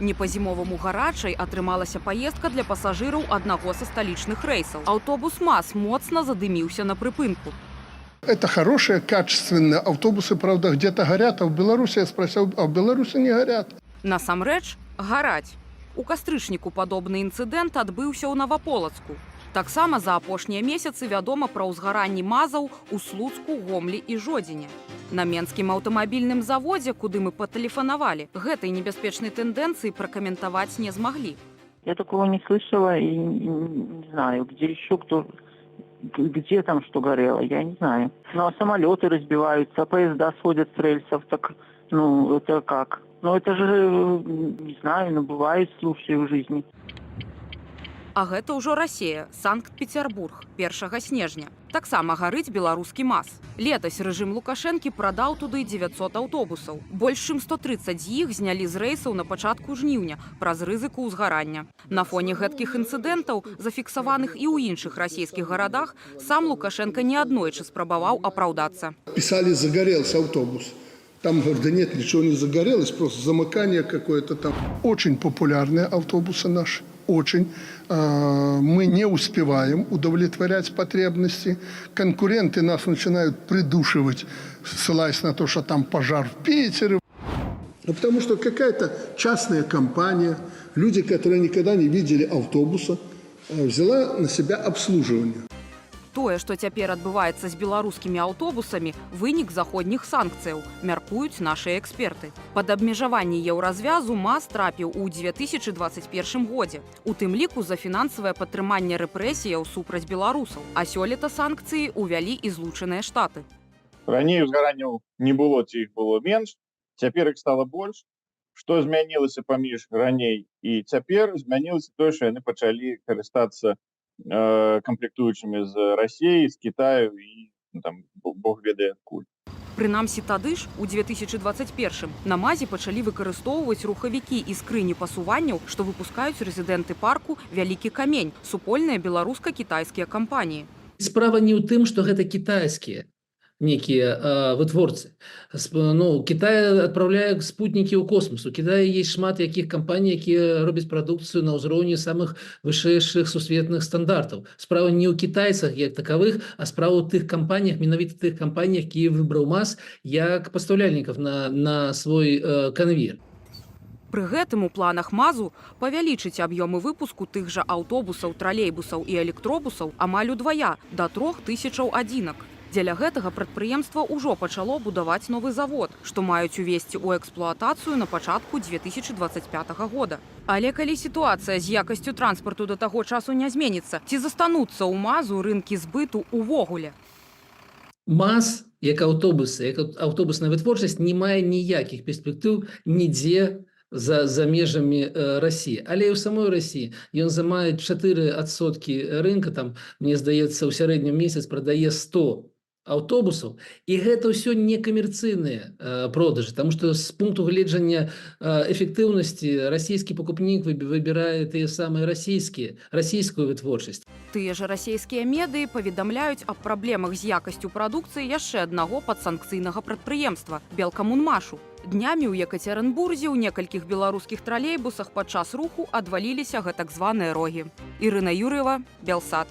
Не по-зімоваму гарачай атрымалася паездка для пасажыраў аднаго са сталічных рэйсаў. Аўтобус МАЗ моцна задыміўся на прыпынку. Это хорошие, качественные автобусы, правда, где-то горят, а в Беларуси, я спросил, а в Беларуси не горят. Насамрэч, гараць. У кастрычніку падобны інцыдэнт адбыўся ў Наваполацку. Таксама за апошнія месяцы вядома пра ўзгаранні МАЗаў у Слуцку, Гомлі і Жодзіне. На Менскім аўтамабільным заводзе, куды мы патэлефанавалі, гэтай небяспечнай тэндэнцыі пракаментаваць не змаглі. Я такого не слышала и не знаю, где еще кто, где там что горело, я не знаю. Ну а самолеты разбиваются, поезда сходят с рельсов, так, ну это как? Ну это же, не знаю, но бывают случаи в жизни. А гэта ўжо Расія, Санкт-Петербург, 1 снежня. Таксама гарыць беларускі МАЗ. Летась рэжым Лукашэнкі прадаў туды 900 аўтобусаў. Больш чым 130 з іх знялі з рэйсаў на пачатку жніўня праз рызыку ўзгарання. На фоне гэткіх інцыдэнтаў, зафіксаваных і ў іншых расійскіх гарадах, сам Лукашенко неаднойчы спрабаваў апраўдацца. Писали, загорелся автобус. Там, говорят, да нет, ничего не загорелось, просто замыкание какое-то там. Очень популярные автобусы наши, очень. Мы не успеваем удовлетворять потребности. Конкуренты нас начинают придушивать, ссылаясь на то, что там пожар в Питере. Потому что какая-то частная компания, люди, которые никогда не видели автобуса, взяла на себя обслуживание. Тое, што цяпер адбываецца з беларускімі аўтобусамі, вынік заходніх санкцыяў, мяркуюць нашыя эксперты. Пад абмежаванне еўразвязу МАЗ трапіў у 2021 годзе. У тым ліку за фінансавае падтрыманне рэпрэсіяў супраць беларусаў. А сёлета санкцыі ўвялі і Злучаныя Штаты. Раней узгаранняў не было, ці іх было менш, цяпер іх стала больш. Што змянілася паміж раней і цяпер? Змянілася тое, што яны пачалі карыстацца комплектуючымі з Расіі, з Китаю і там бог ведае адкуль. Прынамсі тады ж, у 2021 на МАЗе пачалі выкарыстоўваць рухавікі і скрыні пасуванняў, што выпускаюць рэзідэнты парку «Вялікі камень», супольныя беларуска-кітайскія кампаніі. Справа не ў тым, што гэта кітайскія некія вытворцы. Ну, Кітай адпраўляе спутнікі ў космос. У Кітаі есть шмат якіх кампаній, якія робяць прадукцыю на ўзроўні самых вышэйшых сусветных стандартаў. Справа не ў кітайцах як такавых, а справа ў тых кампаніях, менавіта тых кампаніях, які выбраў МАЗ як пастаўляльнікаў на свой канвейер. Пры гэтым у планах МАЗу павялічыць аб'ёмы выпуску тых жа аўтобусаў, тралейбусаў і электробусаў амаль удвая, да 3000 адзінак. Дзеля гэтага прадпрыемства ўжо пачало будаваць новы завод, што маюць увесці ў эксплуатацыю на пачатку 2025 года. Але калі сітуацыя з якасцю транспарту да таго часу не зменіцца, ці застануцца ў МАЗу рынкі збыту ўвогуле? МАЗ, як аўтобусы, як аўтобусная вытворчасць, не мае ніякіх перспектыў нідзе за межамі Расіі. Але і ў самой Расіі ён займае 4% рынка, там, мне здаецца, у сярэднім месяц прадае 100 аўтобусаў, і гэта ўсё некамерцыйныя продажы, таму што з пункту гледжання эфектыўнасці расійскі пакупнік выбірае тыя самыя расійскую вытворчасць. Тыя ж расійскія медыі паведамляюць аб праблемах з якасцю прадукцыі яшчэ аднаго падсанкцыйнага прадпрыемства – Белкамунмашу. Днямі ў Екатеринбурзе ў некалькіх беларускіх тралейбусах падчас руху адваліліся гэтак званыя рогі. Ірына Юр'ева, Белсат.